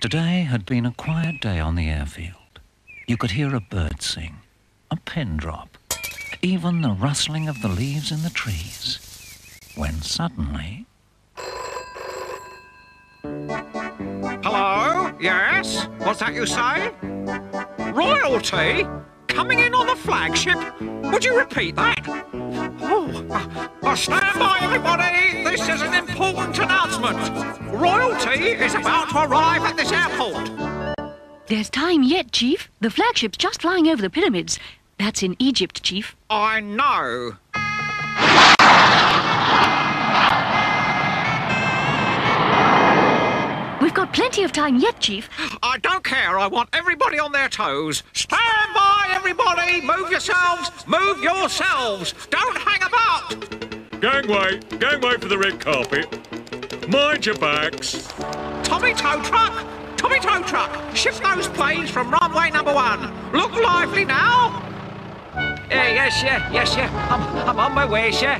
Today had been a quiet day on the airfield. You could hear a bird sing, a pin drop, even the rustling of the leaves in the trees. When suddenly... Hello? Yes? What's that you say? Royalty? Coming in on the flagship? Would you repeat that? Oh, stand by, everybody! This is an important announcement. Royalty is about to arrive at this airport. There's time yet, Chief. The flagship's just flying over the pyramids. That's in Egypt, Chief. I know. We've got plenty of time yet, Chief. I don't care. I want everybody on their toes. Stand by, everybody! Move yourselves! Move yourselves! Don't hang about! Gangway for the red carpet. Mind your backs. Tommy Tow Truck! Shift those planes from runway number 1. Look lively now! Yes, I'm on my way, sir.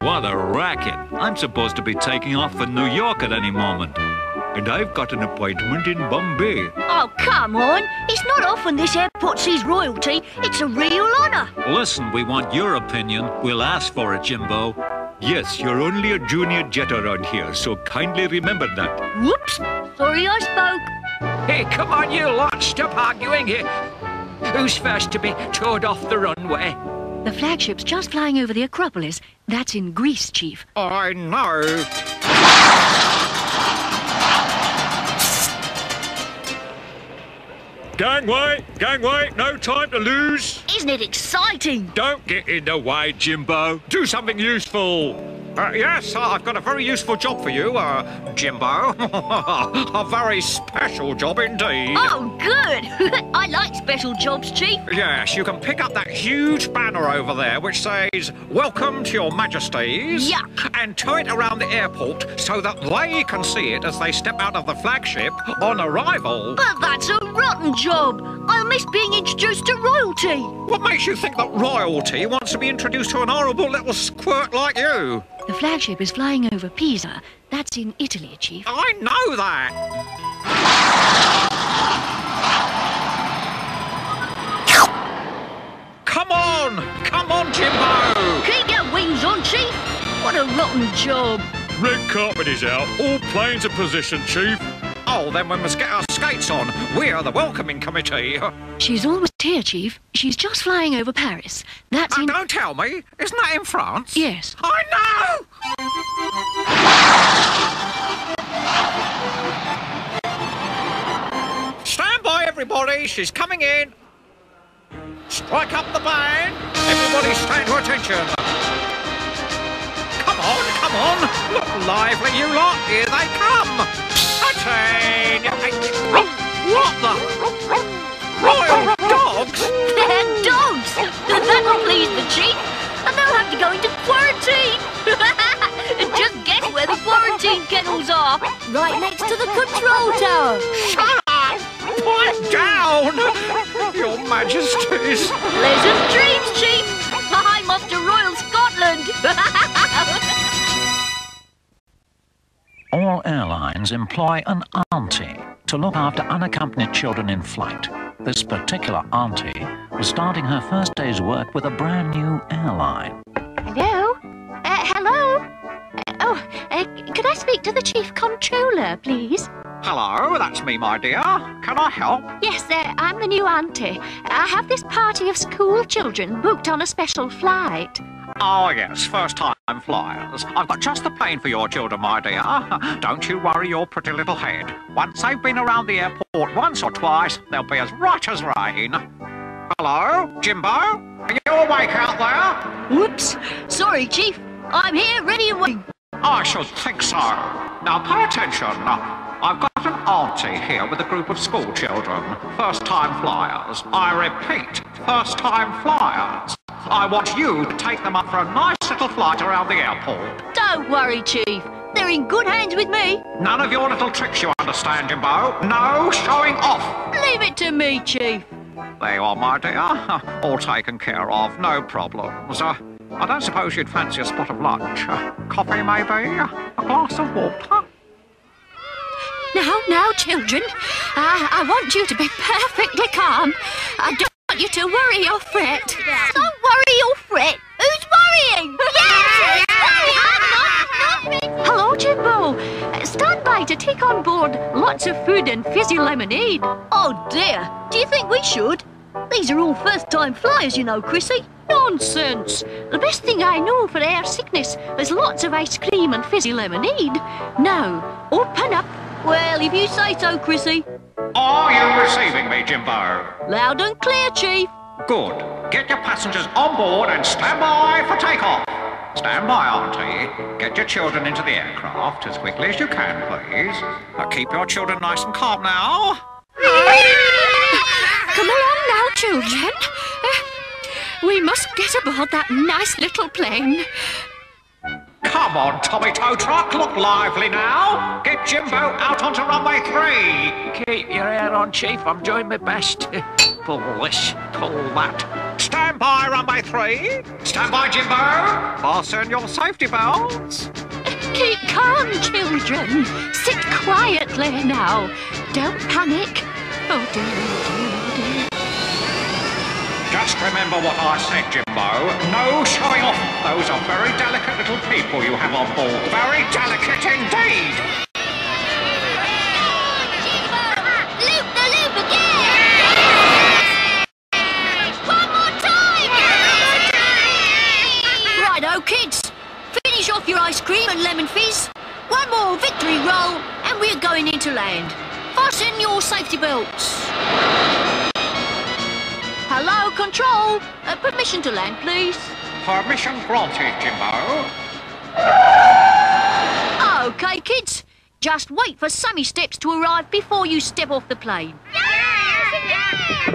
What a racket. I'm supposed to be taking off for New York at any moment. And I've got an appointment in Bombay. Oh, come on. It's not often this airport sees royalty. It's a real honour. Listen, we want your opinion. We'll ask for it, Jimbo. Yes, you're only a junior jet around here, so kindly remember that. Whoops. Sorry I spoke. Hey, come on, you lot. Stop arguing here. Who's first to be towed off the runway? The flagship's just flying over the Acropolis. That's in Greece, Chief. I know. Gangway, no time to lose. Isn't it exciting? Don't get in the way, Jimbo. Do something useful. Yes, I've got a very useful job for you, Jimbo. A very special job indeed. Oh, good. I like special jobs, Chief. Yes, you can pick up that huge banner over there which says, "Welcome to your Majesties." Yuck. And tow it around the airport so that they can see it as they step out of the flagship on arrival. But that's a rotten job. I'll miss being introduced to royalty. What makes you think that royalty wants to be introduced to an horrible little squirt like you? The flagship is flying over Pisa. That's in Italy, Chief. I know that. Come on, Jimbo. Keep your wings on, Chief. What a rotten job. Red carpet is out. All planes in position, Chief. Oh, then we must get our skates on. We are the welcoming committee. She's almost here, Chief. She's just flying over Paris. That's in... Don't tell me. Isn't that in France? Yes. I know! Stand by, everybody. She's coming in. Strike up the band. Everybody stand to attention. Come on. Look lively, you lot. Here they come. Attain. What the? Royal dogs? They're dogs. That'll please the Chief. And they'll have to go into quarantine. Just guess where the quarantine kennels are. Right next to the control tower. Shut up! Pipe down! Your Majesties. Pleasant dreams, Chief. I'm off to Royal Scotland. All airlines employ an auntie to look after unaccompanied children in flight. This particular auntie was starting her first day's work with a brand new airline. Hello? Hello? Could I speak to the Chief Controller, please? Hello, that's me, my dear. Can I help? Yes, I'm the new auntie. I have this party of school children booked on a special flight. Oh, yes, first-time flyers. I've got just the plane for your children, my dear. Don't you worry your pretty little head. Once they've been around the airport once or twice, they'll be as right as rain. Hello, Jimbo? Are you awake out there? Whoops. Sorry, Chief. I'm here, ready and waiting. I should think so. Now, pay attention. I've got an auntie here with a group of school children. First-time flyers. I repeat, first-time flyers. I want you to take them up for a nice little flight around the airport. Don't worry, Chief. They're in good hands with me. None of your little tricks, you understand, Jimbo. No showing off. Leave it to me, Chief. There you are, my dear. All taken care of. No problems. I don't suppose you'd fancy a spot of lunch. Coffee, maybe? A glass of water? Now, children, I want you to be perfectly calm. I don't want you to worry or fret. Don't worry or fret. Who's worrying? Yes, Hello, Jimbo. Stand by to take on board lots of food and fizzy lemonade. Oh dear, do you think we should? These are all first-time flyers, you know, Chrissy. Nonsense. The best thing I know for air sickness is lots of ice cream and fizzy lemonade. Now, open up. Well, if you say so, Chrissy. Are you receiving me, Jimbo? Loud and clear, Chief. Good. Get your passengers on board and stand by for takeoff. Stand by, Auntie. Get your children into the aircraft as quickly as you can, please. Keep your children nice and calm now. Come along now, children. We must get aboard that nice little plane. Come on, Tommy Tow Truck, look lively now. Get Jimbo out onto runway 3. Keep your hair on, Chief. I'm doing my best. Pull this, pull that. Stand by, runway 3. Stand by, Jimbo. Fasten your safety belts. Keep calm, children. Sit quietly now. Don't panic. Oh dear, oh dear, oh dear. Just remember what I said, Jimbo. No showing off. Those are very delicate little people you have on board. Very delicate indeed. Loop the loop again! One more time! Righto, kids. Finish off your ice cream and lemon fizz. One more victory roll, and we're going into land. Fasten your safety belts. Hello, Control. Permission to land, please. Permission granted, Jimbo. OK, kids. Just wait for Sammy Steps to arrive before you step off the plane.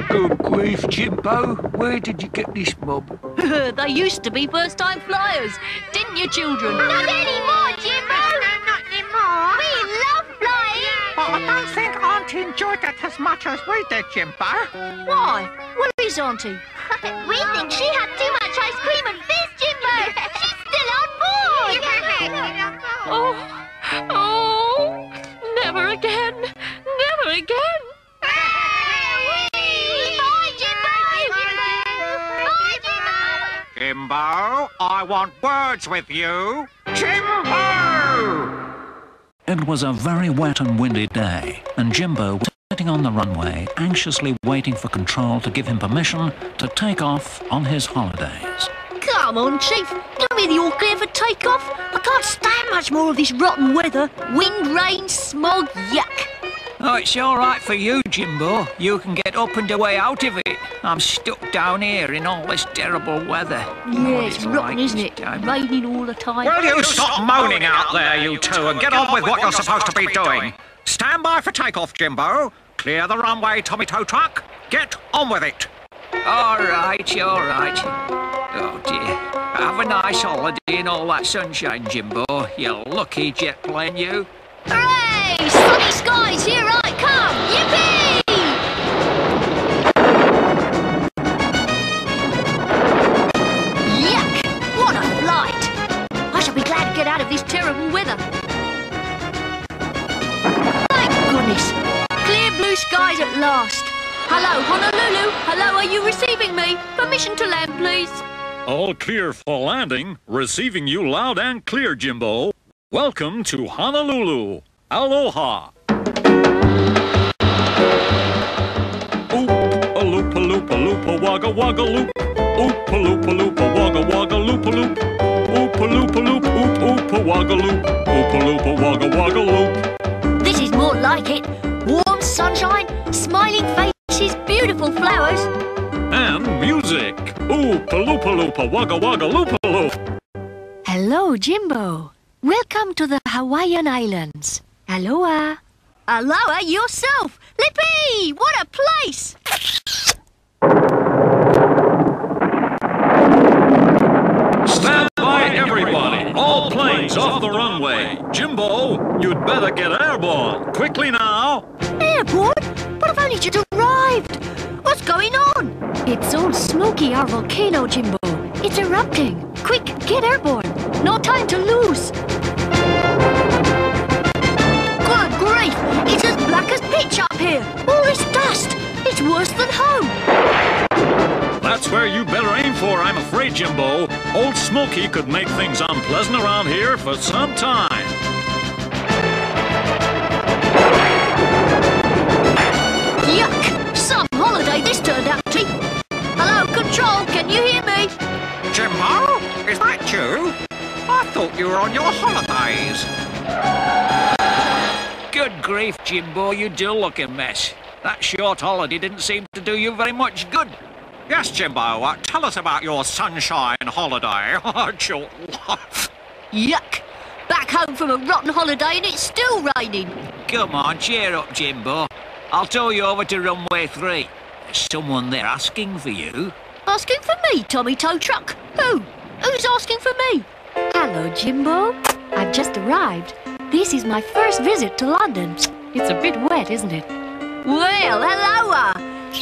Good grief, Jimbo. Where did you get this mob? They used to be first-time flyers, didn't you, children? Not anymore, Jimbo. Not anymore. We love flying. But I don't think Auntie enjoyed that as much as we did, Jimbo. Why? Where is Auntie? We think she had too much ice cream and fizz, Jimbo. She's still on board. Oh, never again. Never again. Bye, Jimbo. Bye, Jimbo. Jimbo, I want words with you. Jimbo! It was a very wet and windy day, and Jimbo was sitting on the runway, anxiously waiting for Control to give him permission to take off on his holidays. Come on, Chief. Give me the all clear for takeoff. I can't stand much more of this rotten weather. Wind, rain, smog, yuck. Oh, it's all right for you, Jimbo. You can get up and away out of it. I'm stuck down here in all this terrible weather. Yeah, it's rotten, isn't it? Raining all the time. Will you stop moaning out there, you two, and get on with what you're supposed to be doing? Stand by for takeoff, Jimbo. Clear the runway, Tommy Tow Truck. Get on with it. All right, all right. Oh, dear. Have a nice holiday in all that sunshine, Jimbo. You lucky jet plane, you. Hooray! Sunny skies, here I come! Yippee! Yuck! What a flight! I shall be glad to get out of this terrible weather. Thank goodness! Clear blue skies at last. Hello, Honolulu. Hello, are you receiving me? Permission to land, please. All clear for landing. Receiving you loud and clear, Jimbo. Welcome to Honolulu. Aloha. Oop-a-loop, a loop, a wagga wagga loop. Oop-a-loop, a wagga wagga loop, a loop. Oop-a-loop, oop, oop, a wagga loop. Oop-a-loop, wagga wagga loop. This is more like it. Warm sunshine, smiling faces, beautiful flowers. And music. Oop-a-loop, wagga wagga loop, a loop. Hello, Jimbo. Welcome to the Hawaiian Islands. Aloha. Aloha yourself. Lippy, what a place. Stand by, everybody. All planes off the runway. Jimbo, you'd better get airborne. Quickly now. Airborne? But I've only just arrived. What's going on? It's all smoky, our volcano, Jimbo. It's erupting. Quick, get airborne. No time to lose. Good grief, it's black as pitch up here. All this dust. It's worse than home. That's where you better aim for, I'm afraid, Jimbo. Old Smoky could make things unpleasant around here for some time. Yuck! Some holiday this turned out to be. Hello, Control, can you hear me? Jimbo, is that you? I thought you were on your holidays. Good grief, Jimbo, you do look a mess. That short holiday didn't seem to do you very much good. Yes, Jimbo, tell us about your sunshine holiday. Yuck! Back home from a rotten holiday and it's still raining. Come on, cheer up, Jimbo. I'll tow you over to runway 3. There's someone there asking for you. Asking for me, Tommy Tow Truck? Who? Who's asking for me? Hello, Jimbo. I've just arrived. This is my first visit to London. It's a bit wet, isn't it? Well, hello.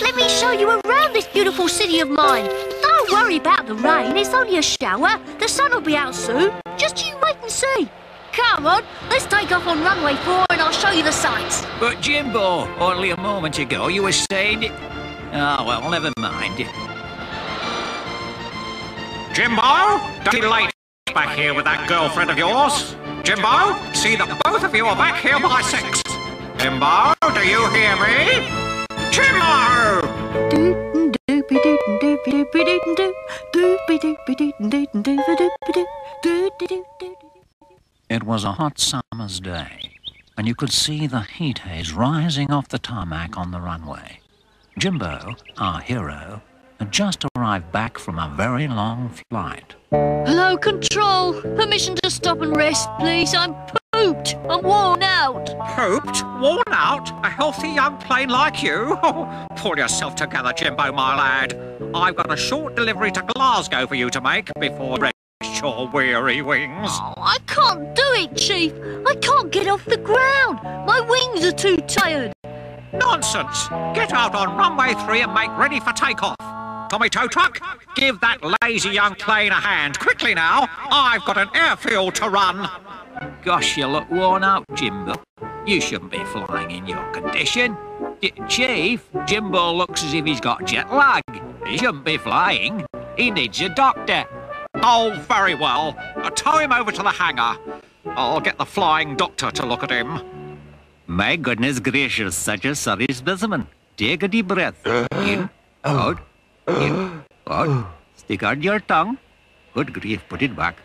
Let me show you around this beautiful city of mine. Don't worry about the rain, it's only a shower. The sun will be out soon. Just you wait and see. Come on, let's take off on runway 4 and I'll show you the sights. But Jimbo, only a moment ago you were saying it... Oh, well, never mind. Jimbo, don't be late back here with that girlfriend of yours. Jimbo, see that both of you are back here by 6. Jimbo, do you hear me? Jimbo! It was a hot summer's day, and you could see the heat haze rising off the tarmac on the runway. Jimbo, our hero, had just arrived back from a very long flight. Hello, Control. Permission to stop and rest, please. I'm pooped. I'm worn out. Pooped? Worn out? A healthy young plane like you? Oh, pull yourself together, Jimbo, my lad. I've got a short delivery to Glasgow for you to make before rest your weary wings. Oh, I can't do it, Chief. I can't get off the ground. My wings are too tired. Nonsense! Get out on runway 3 and make ready for takeoff. Tommy Tow Truck, give that lazy young plane a hand. Quickly now, I've got an airfield to run. Gosh, you look worn out, Jimbo. You shouldn't be flying in your condition. Chief, Jimbo looks as if he's got jet lag. He shouldn't be flying. He needs a doctor. Oh, very well. Tow him over to the hangar. I'll get the flying doctor to look at him. My goodness gracious, such a sorry specimen. Take a deep breath. In, out, in, out. Stick out your tongue. Good grief, put it back.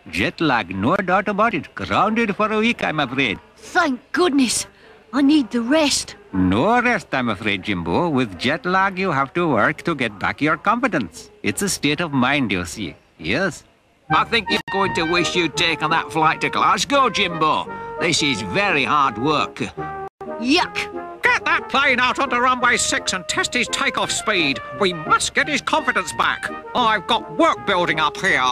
Jet lag, no doubt about it. Grounded for a week, I'm afraid. Thank goodness. I need the rest. No rest, I'm afraid, Jimbo. With jet lag, you have to work to get back your confidence. It's a state of mind, you see. Yes. I think you're going to wish you'd taken that flight to Glasgow, Jimbo. This is very hard work. Yuck! Get that plane out onto runway 6 and test his takeoff speed. We must get his confidence back. I've got work building up here.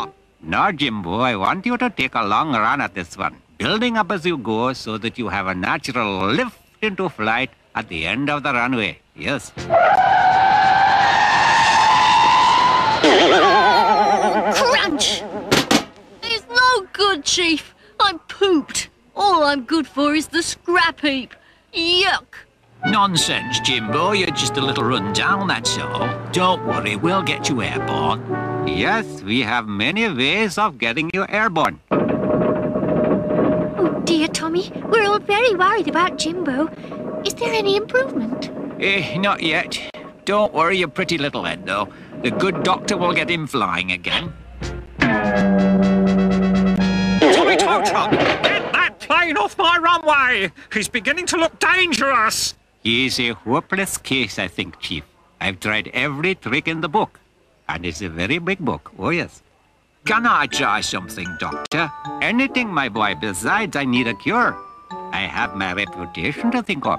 Now, Jimbo, I want you to take a long run at this one, building up as you go so that you have a natural lift into flight at the end of the runway. Yes. Crunch! It's no good, Chief. I'm pooped. All I'm good for is the scrap heap. Yuck! Nonsense, Jimbo. You're just a little run down, that's all. Don't worry, we'll get you airborne. Yes, we have many ways of getting you airborne. Oh, dear, Tommy. We're all very worried about Jimbo. Is there any improvement? Not yet. Don't worry your pretty little head, though. The good doctor will get him flying again. Tommy Tow Truck, get that plane off my runway. He's beginning to look dangerous. He is a hopeless case, I think, Chief. I've tried every trick in the book. And it's a very big book, oh yes. Can I try something, Doctor? Anything, my boy. Besides, I need a cure. I have my reputation to think of.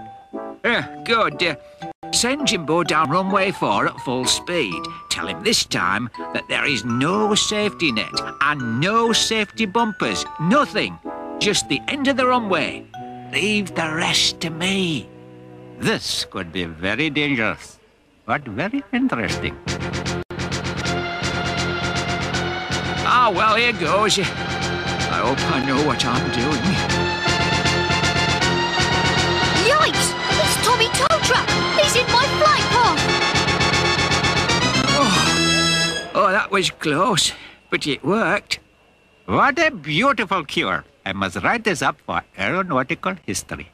Good. Send Jimbo down runway 4 at full speed. Tell him this time that there is no safety net and no safety bumpers. Nothing. Just the end of the runway. Leave the rest to me. This could be very dangerous, but very interesting. Ah, well, here goes. I hope I know what I'm doing. Yikes! truck! He's in my flight path! Oh, that was close, but it worked. What a beautiful cure. I must write this up for aeronautical history.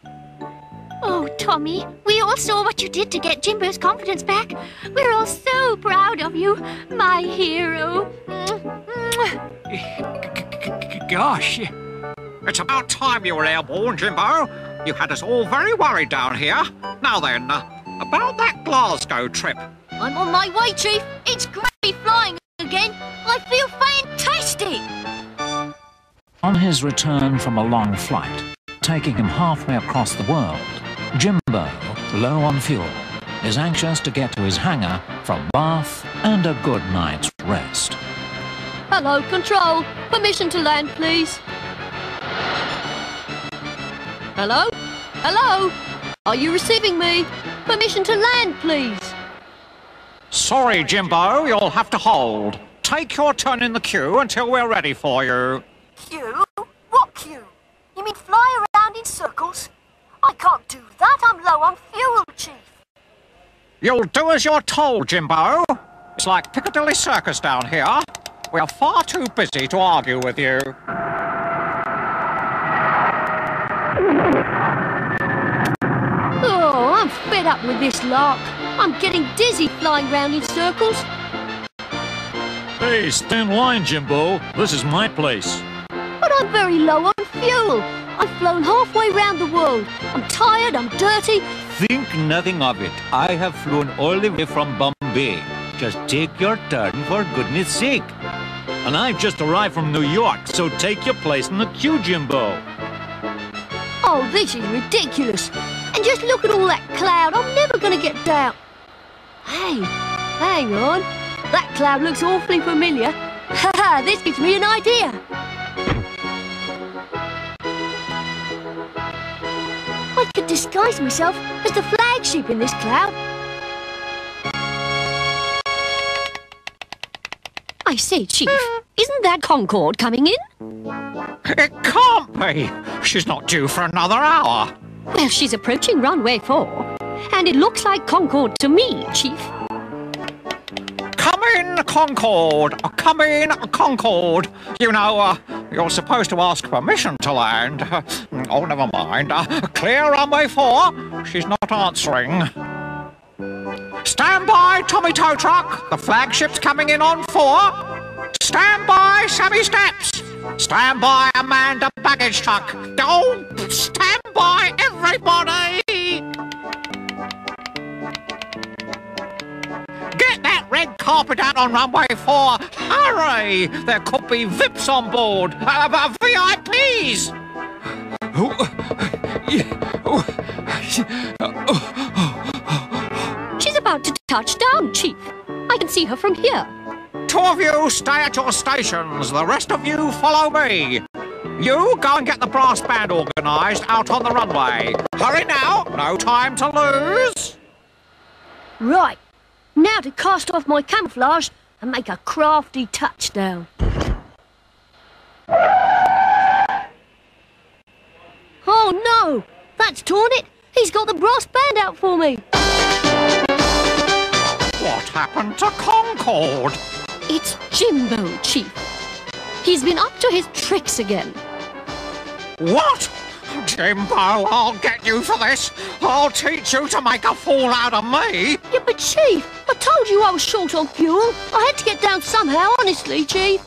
Oh, Tommy, we all saw what you did to get Jimbo's confidence back. We're all so proud of you, my hero. Gosh. It's about time you were airborne, Jimbo. You had us all very worried down here. Now then, about that Glasgow trip. I'm on my way, Chief. It's great flying again. I feel fantastic. On his return from a long flight, taking him halfway across the world, Jimbo, low on fuel, is anxious to get to his hangar for a bath and a good night's rest. Hello, Control. Permission to land, please. Hello? Hello? Are you receiving me? Permission to land, please. Sorry, Jimbo, you'll have to hold. Take your turn in the queue until we're ready for you. Queue? What queue? You mean fly around in circles? I can't do that. I'm low on fuel, Chief. You'll do as you're told, Jimbo. It's like Piccadilly Circus down here. We are far too busy to argue with you. Oh, I'm fed up with this lark. I'm getting dizzy flying round in circles. Hey, stand in line, Jimbo. This is my place. But I'm very low on fuel. I've flown halfway round the world. I'm tired, I'm dirty. Think nothing of it. I have flown all the way from Bombay. Just take your turn for goodness sake. And I've just arrived from New York, so take your place in the queue, Jimbo. Oh, this is ridiculous. And just look at all that cloud. I'm never going to get down. Hey, hang on. That cloud looks awfully familiar. Haha, this gives me an idea. I could disguise myself as the flagship in this cloud. I say, Chief, isn't that Concorde coming in? It can't be. She's not due for another hour. Well, she's approaching runway 4. And it looks like Concorde to me, Chief. Come in, Concorde. Come in, Concorde. You know, you're supposed to ask permission to land. Oh, never mind. Clear runway 4. She's not answering. Stand by, Tommy Tow Truck. The flagship's coming in on 4. Stand by, Sammy Steps. Stand by, Amanda Baggage Truck. Oh, stand by, everybody. Get that red carpet out on runway 4. Hurry! There could be VIPs on board. VIPs. She's about to touch down, Chief. I can see her from here. 2 of you stay at your stations. The rest of you follow me. You go and get the brass band organised out on the runway. Hurry now. No time to lose. Right. Now to cast off my camouflage and make a crafty touchdown. Oh no! That's torn it! He's got the brass band out for me! What happened to Concorde? It's Jimbo, Chief. He's been up to his tricks again. What? Jimbo, I'll get you for this. I'll teach you to make a fool out of me. Yeah, but Chief, I told you I was short on fuel. I had to get down somehow, honestly, Chief.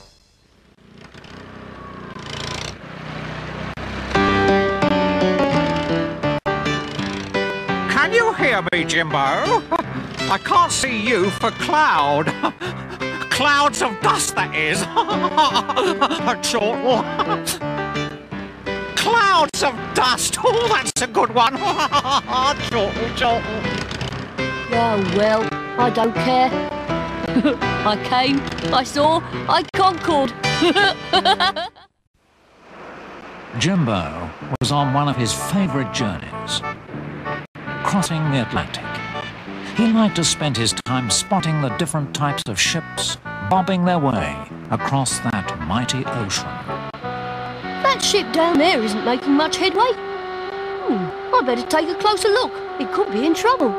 Can you hear me, Jimbo? I can't see you for cloud. Clouds of dust, that is. A chortle. Clouds of dust. Oh, that's a good one. Chortle, chortle. Oh, well, I don't care. I came, I saw, I conquered. Jimbo was on one of his favourite journeys, crossing the Atlantic. He liked to spend his time spotting the different types of ships bobbing their way across that mighty ocean. That ship down there isn't making much headway. I better take a closer look. It could be in trouble.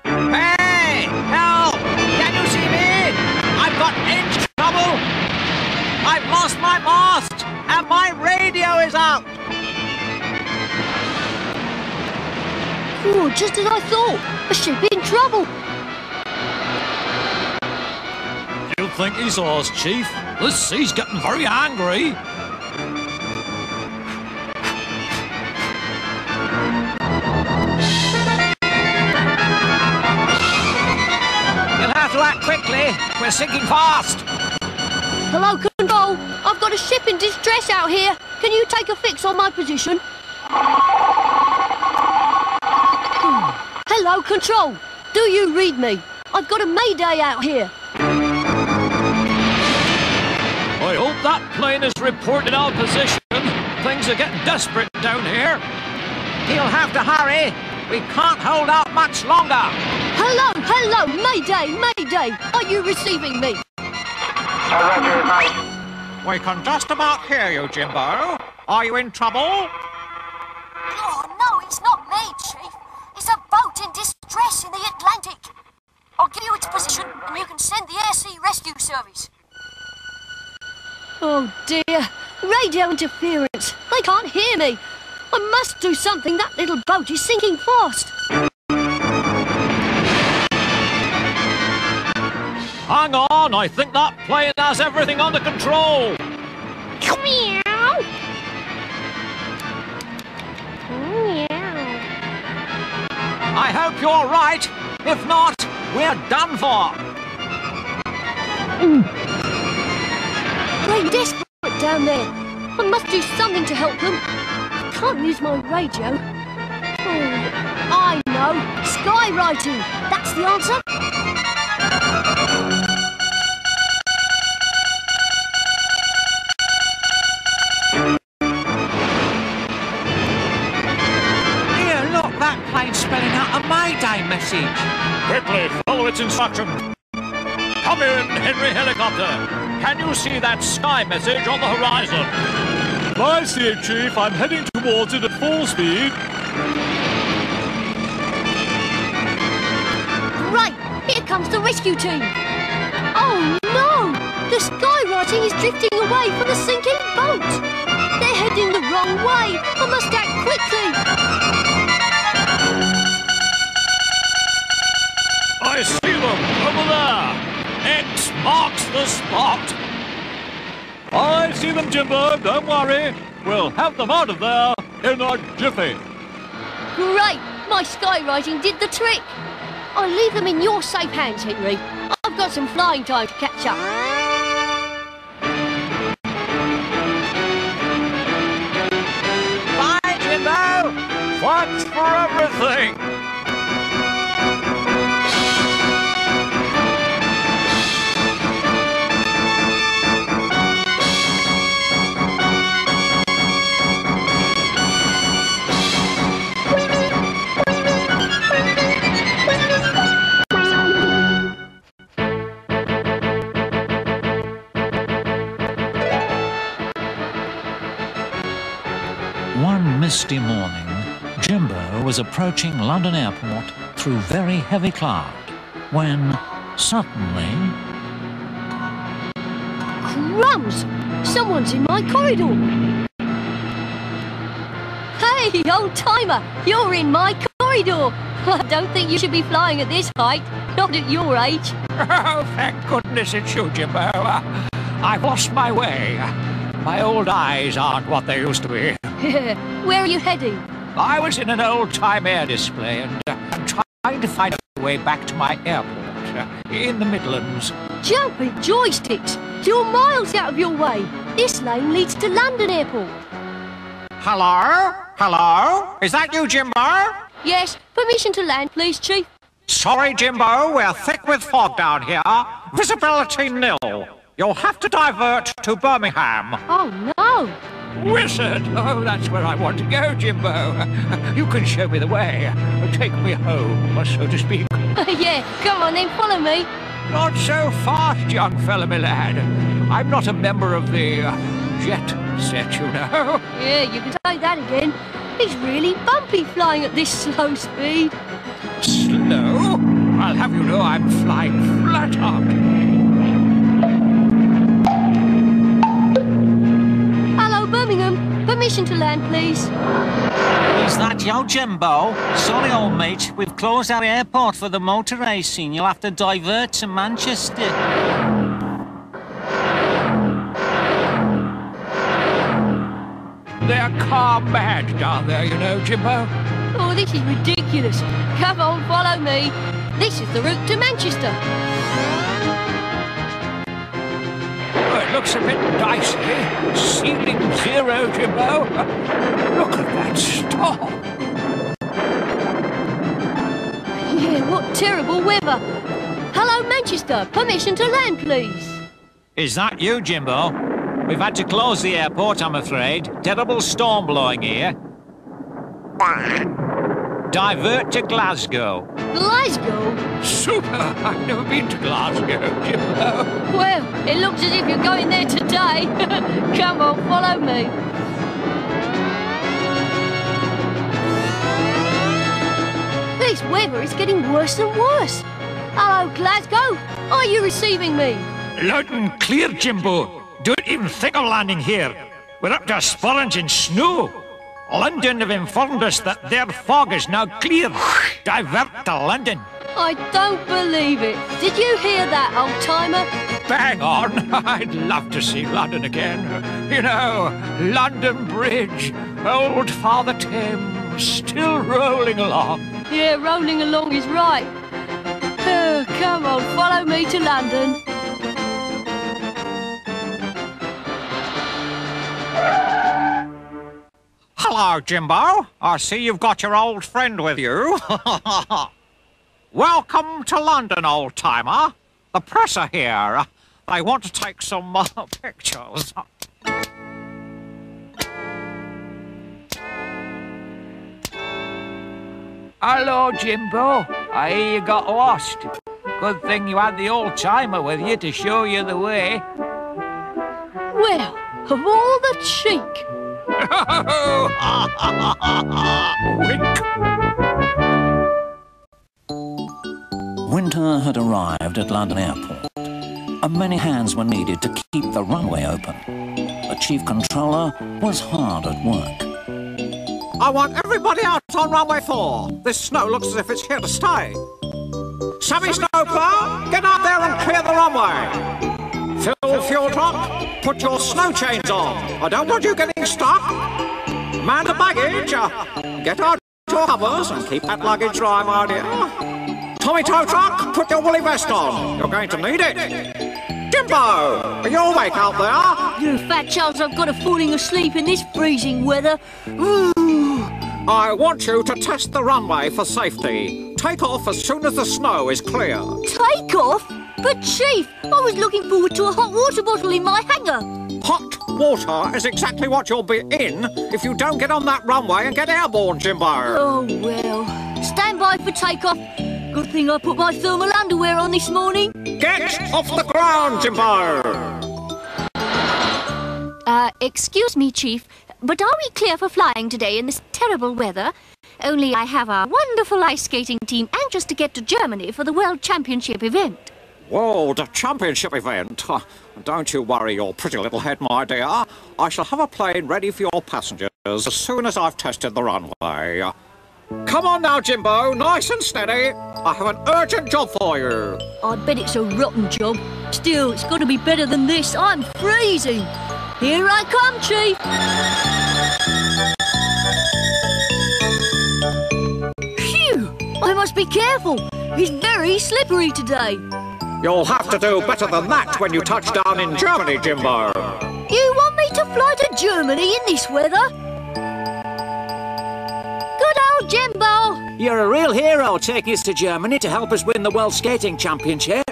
Hey! Help! Can you see me? I've got inch trouble! I've lost my mast! And my radio is out! Oh, just as I thought. A ship in trouble. You think he saw us, Chief? This sea's getting very angry. You'll have to act quickly. We're sinking fast. Hello, Control. I've got a ship in distress out here. Can you take a fix on my position? Hello, Control. Do you read me? I've got a mayday out here. I hope that plane is reporting our position. Things are getting desperate down here. He'll have to hurry. We can't hold out much longer. Hello, hello, mayday, mayday. Are you receiving me? We can just about hear you, Jimbo. Are you in trouble? Oh, no, it's not me, Chief. It's a boat in distress in the Atlantic. I'll give you its position and you can send the Air Sea Rescue Service. Oh dear, radio interference. They can't hear me. I must do something. That little boat is sinking fast. Hang on, I think that plane has everything under control. Meow. I hope you're right. If not, we're done for. They're desperate down there. I must do something to help them. I can't use my radio. Oh, I know. Skywriting. That's the answer. Here, look, that plane's spelling out a Mayday message. Quickly, follow its instruction. Come in, Henry Helicopter. Can you see that sky message on the horizon? I see it, Chief. I'm heading towards it at full speed. Right, here comes the rescue team. Oh no! The skywriting is drifting away from the sinking boat. They're heading the wrong way. I must act quickly. I see them over there. X marks the spot. I see them, Jimbo. Don't worry. We'll have them out of there in a jiffy. Great! My skywriting did the trick. I'll leave them in your safe hands, Henry. I've got some flying time to catch up. Bye, Jimbo. Thanks for everything. One misty morning, Jimbo was approaching London Airport through very heavy cloud when suddenly... Crumbs! Someone's in my corridor. Hey, old-timer, you're in my corridor. I don't think you should be flying at this height, not at your age. Oh, thank goodness it's you, Jimbo. I've lost my way. My old eyes aren't what they used to be. Where are you heading? I was in an old-time air display and I'm trying to find a way back to my airport in the Midlands. Jumping joysticks! You're miles out of your way. This lane leads to London Airport. Hello? Hello? Is that you, Jimbo? Yes, permission to land, please, Chief. Sorry, Jimbo, we're thick with fog down here. Visibility nil. You'll have to divert to Birmingham. Oh, no. Wizard! Oh, that's where I want to go, Jimbo. You can show me the way. Take me home, so to speak. Yeah, come on then, follow me. Not so fast, young fella, my lad. I'm not a member of the jet set, you know. Yeah, you can say that again. He's really bumpy flying at this slow speed. Slow? I'll have you know I'm flying flat out. Hello, Birmingham. Permission to land, please. Is that you, Jimbo? Sorry, old mate. We've closed our airport for the motor racing. You'll have to divert to Manchester. They're car mad down there, you know, Jimbo. Oh, this is ridiculous. Come on, follow me. This is the route to Manchester. Oh, it looks a bit dicey. Ceiling zero, Jimbo. Look at that star. Yeah, what terrible weather. Hello, Manchester. Permission to land, please. Is that you, Jimbo? We've had to close the airport, I'm afraid. Terrible storm blowing here. Divert to Glasgow. Glasgow? Super. I've never been to Glasgow, Jimbo. Well, it looks as if you're going there today. Come on, follow me. This weather is getting worse and worse. Hello, Glasgow. Are you receiving me? Loud and clear, Jimbo. Don't even think of landing here. We're up to our sporrans in snow. London have informed us that their fog is now clear. Divert to London. I don't believe it. Did you hear that, old-timer? Bang on. I'd love to see London again. You know, London Bridge, old Father Thames, still rolling along. Yeah, rolling along is right. Oh, come on, follow me to London. Hello, Jimbo. I see you've got your old friend with you. Welcome to London, old-timer. The press are here. They want to take some pictures. Hello, Jimbo. I hear you got lost. Good thing you had the old-timer with you to show you the way. Well, of all the cheek. Wink. Winter had arrived at London Airport, and many hands were needed to keep the runway open. The chief controller was hard at work. I want everybody out on runway 4. This snow looks as if it's here to stay. Sammy Snowplow, get out there and clear the runway. Fill fuel tank, put your snow chains on. I don't want you getting stuck. Man the baggage, get out your covers and keep that luggage dry, my dear. Tommy Tow Truck, put your woolly vest on. You're going to need it. Jimbo, are you awake out there? You fat chance I've got her falling asleep in this freezing weather. Ooh. I want you to test the runway for safety. Take off as soon as the snow is clear. Take off? But, Chief, I was looking forward to a hot water bottle in my hangar. Hot water is exactly what you'll be in if you don't get on that runway and get airborne, Jimbo. Oh, well. Stand by for takeoff. Good thing I put my thermal underwear on this morning. Get off the ground, Jimbo! Excuse me, Chief, but are we clear for flying today in this terrible weather? Only I have a wonderful ice skating team anxious to get to Germany for the World Championship event. World Championship event? Don't you worry your pretty little head, my dear. I shall have a plane ready for your passengers as soon as I've tested the runway. Come on now, Jimbo, nice and steady. I have an urgent job for you. I bet it's a rotten job. Still, it's got to be better than this. I'm freezing. Here I come, Chief. Phew! I must be careful. It's very slippery today. You'll have to do better than that when you touch down in Germany, Jimbo. You want me to fly to Germany in this weather? Good old Jimbo. You're a real hero taking us to Germany to help us win the World Skating Championship.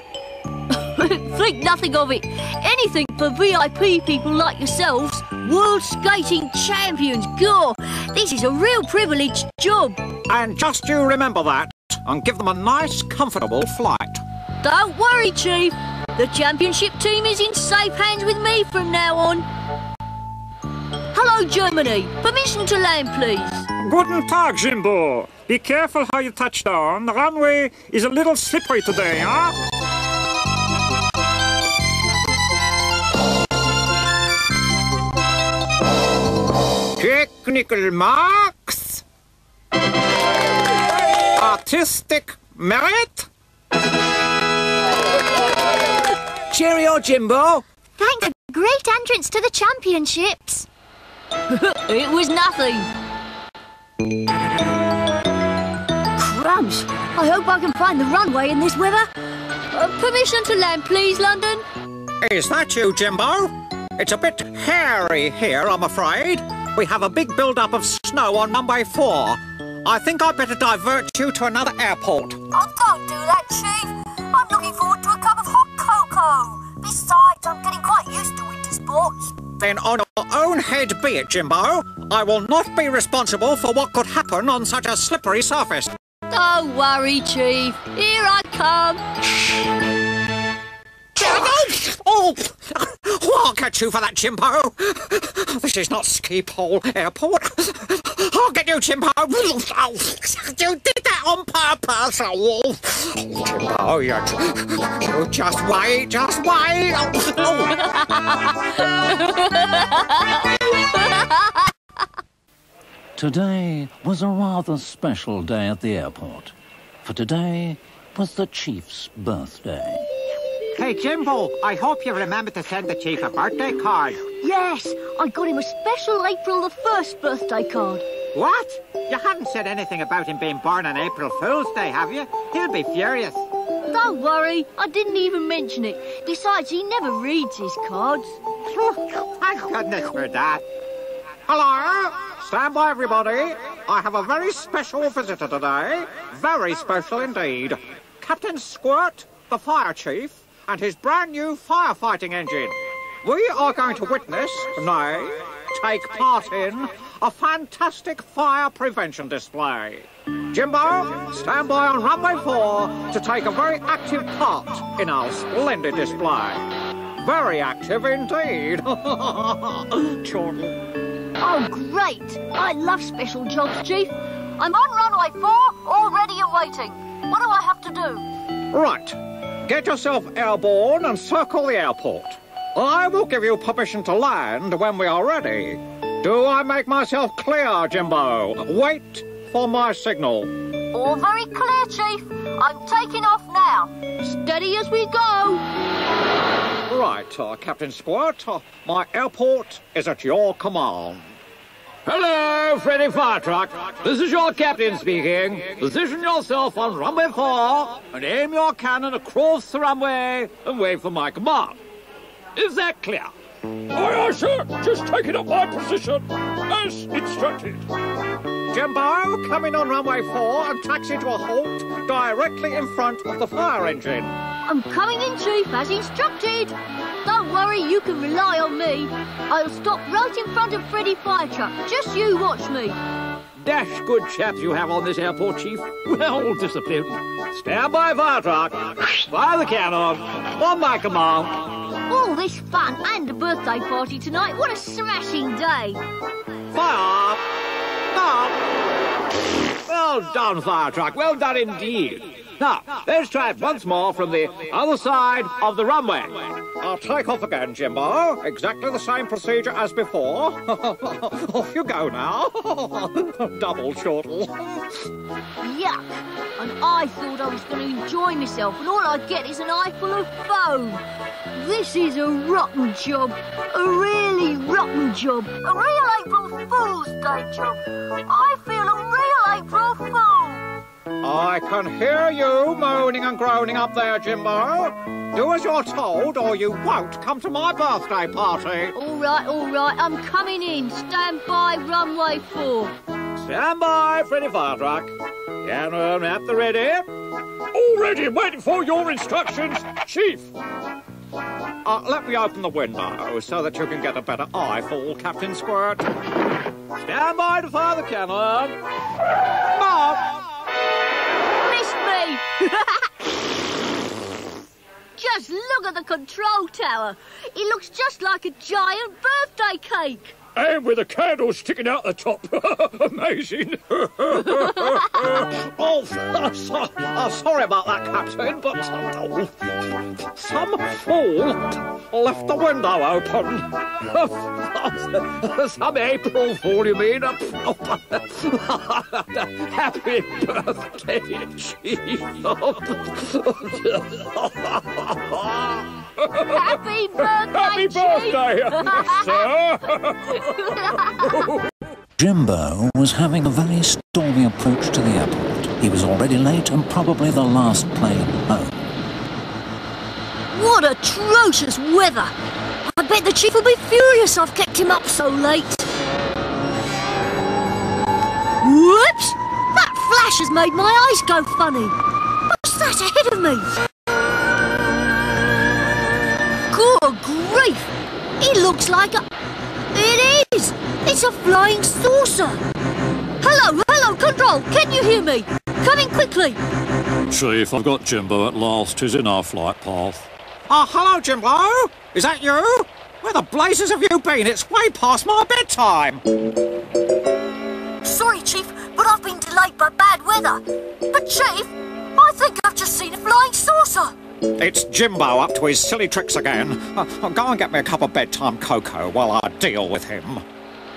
Think nothing of it. Anything for VIP people like yourselves. World Skating Champions. Gore, this is a real privileged job. And just you remember that and give them a nice, comfortable flight. Don't worry, Chief. The championship team is in safe hands with me from now on. Hello, Germany. Permission to land, please. Guten Tag, Jimbo. Be careful how you touch down. The runway is a little slippery today, huh? Technical marks. Artistic merit. Cheerio, Jimbo. Thanks. A great entrance to the championships. It was nothing. Crumbs. I hope I can find the runway in this weather. Permission to land, please, London. Is that you, Jimbo? It's a bit hairy here, I'm afraid. We have a big build-up of snow on runway 4. I think I'd better divert you to another airport. Oh, don't do that, Chief. I'm looking forward to a cup of hot cocoa. Besides, I'm getting quite used to winter sports. Then on your own head be it, Jimbo. I will not be responsible for what could happen on such a slippery surface. Don't worry, Chief. Here I come. Oh, I'll catch you for that, Jimbo. This is not Ski Pole Airport. I'll get you, Jimbo. You did that on purpose. Oh, Jimbo, you just wait, just wait. Today was a rather special day at the airport, for today was the Chief's birthday. Hey, Jimbo, I hope you remember to send the Chief a birthday card. Yes, I got him a special April the 1st birthday card. What? You haven't said anything about him being born on April Fool's Day, have you? He'll be furious. Don't worry, I didn't even mention it. Besides, he never reads his cards. Thank goodness for that. Hello? Stand by, everybody. I have a very special visitor today. Very special indeed. Captain Squirt, the fire chief, and his brand new firefighting engine. We are going to witness, nay, take part in, a fantastic fire prevention display. Jimbo, stand by on runway 4 to take a very active part in our splendid display. Very active indeed. Chortle. Oh, great. I love special jobs, Chief. I'm on runway 4, already awaiting. What do I have to do? Right. Get yourself airborne and circle the airport. I will give you permission to land when we are ready. Do I make myself clear, Jimbo? Wait for my signal. All very clear, Chief. I'm taking off now. Steady as we go. Right, Captain Squirt. My airport is at your command. Hello, Freddy Firetruck. This is your captain speaking. Position yourself on runway 4 and aim your cannon across the runway and wait for my command. Is that clear? Aye, sir. Just taking up my position as instructed. Jimbo, come in on runway 4 and taxi to a halt directly in front of the fire engine. I'm coming in, Chief, as instructed. Don't worry, you can rely on me. I'll stop right in front of Freddy Firetruck. Just you watch me. Dash good chaps you have on this airport, Chief. Well disciplined. Stand by, Firetruck. Fire the cannon. On my command. All this fun and a birthday party tonight. What a smashing day. Fire! Stop! Well done, Firetruck. Well done indeed. Now, let's try it once more from the other side of the runway. I'll take off again, Jimbo. Exactly the same procedure as before. Off you go now. Double chortle. Yuck. And I thought I was going to enjoy myself, and all I get is an eyeful of foam. This is a rotten job. A really rotten job. A real April Fool's Day job. I feel a real April Fool. I can hear you moaning and groaning up there, Jimbo. Do as you're told, or you won't come to my birthday party. All right, I'm coming in. Stand by, runway 4. Stand by, Freddy Firetruck. Cannon at the ready. All ready, waiting for your instructions, Chief. Let me open the window so that you can get a better eyeful, Captain Squirt. Stand by to fire the cannon. Bob! Missed me! Just look at the control tower. It looks just like a giant birthday cake. And with a candle sticking out the top. Amazing. Sorry about that, Captain, but some fool left the window open. Some April Fool, you mean? Happy birthday, Chief. Happy birthday, Happy birthday, sir. Jimbo was having a very stormy approach to the airport. He was already late and probably the last plane home. What atrocious weather! I bet the Chief will be furious I've kept him up so late. Whoops! That flash has made my eyes go funny. What's that ahead of me? Good grief! It looks like a... It is! It's a flying saucer! Hello, hello, Control! Can you hear me? Come in quickly! Chief, I've got Jimbo at last. He's in our flight path. Hello, Jimbo. Is that you? Where the blazes have you been? It's way past my bedtime. Sorry, Chief, but I've been delayed by bad weather. But, Chief, I think I've just seen a flying saucer. It's Jimbo up to his silly tricks again. Go and get me a cup of bedtime cocoa while I deal with him.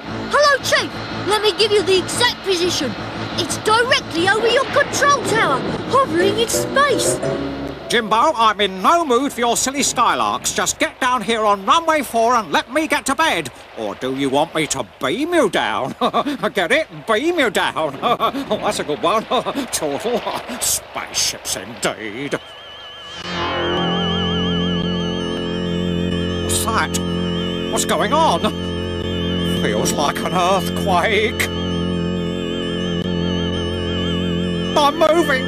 Hello, Chief! Let me give you the exact position. It's directly over your control tower, hovering in space. Jimbo, I'm in no mood for your silly skylarks. Just get down here on runway 4 and let me get to bed. Or do you want me to beam you down? Get it? Beam you down. Oh, that's a good one. Total spaceships indeed. What's that? What's going on? Feels like an earthquake. I'm moving.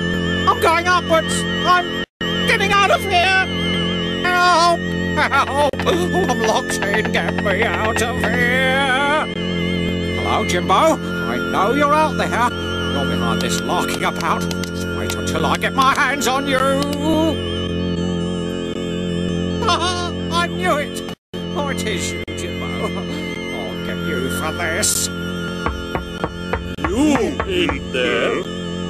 I'm going upwards. I'm getting out of here. Help! Help! I'm locked in. Get me out of here. Hello, Jimbo. I know you're out there. You're behind this larking about. Just wait until I get my hands on you. I knew it. Oh, it is you, Jimbo. I'll get you for this. You in there?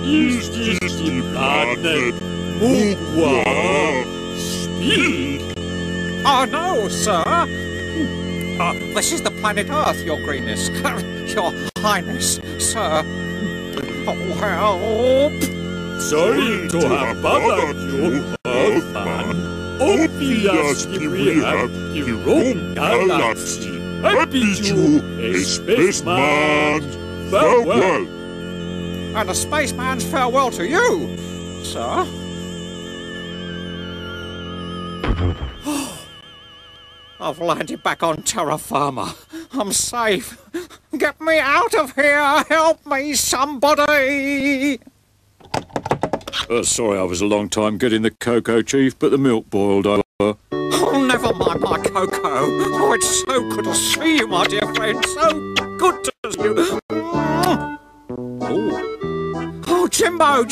Is this the planet Mugwa? Speak! Oh, no, sir. This is the planet Earth, Your Greenness. Your Highness, sir. Oh, help. Sorry to have bothered you, Earthman. Obviously we have the wrong galaxy. I bid you a spaceman's farewell. And a spaceman's farewell to you, sir. I've landed back on terra firma. I'm safe. Get me out of here. Help me, somebody. Sorry I was a long time getting the cocoa, Chief, but the milk boiled over. Oh, never mind my cocoa. Oh, it's so good to see you, my dear friend. So good to see you. Oh, Jimbo,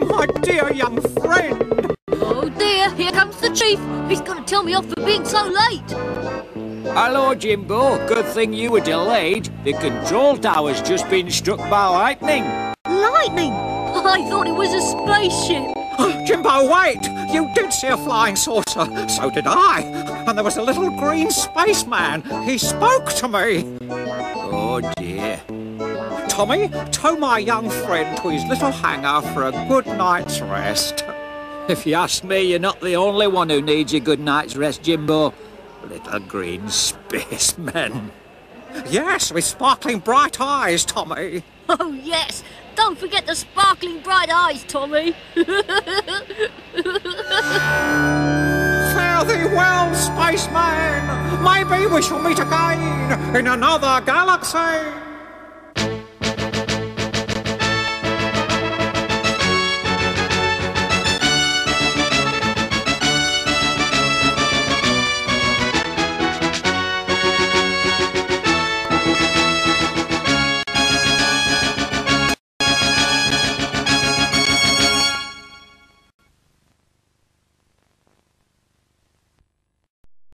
my dear young friend. Oh dear, here comes the Chief. He's going to tell me off for being so late. Hello, Jimbo. Good thing you were delayed. The control tower's just been struck by lightning. Lightning? I thought it was a spaceship. Oh, Jimbo, wait! You did see a flying saucer. So did I. And there was a little green spaceman. He spoke to me. Oh, dear. Tommy, tow my young friend to his little hangar for a good night's rest. If you ask me, you're not the only one who needs a good night's rest, Jimbo. Little green spacemen. Yes, with sparkling bright eyes, Tommy. Oh, yes. Don't forget the sparkling bright eyes, Tommy. Fare thee well, spaceman. Maybe we shall meet again in another galaxy.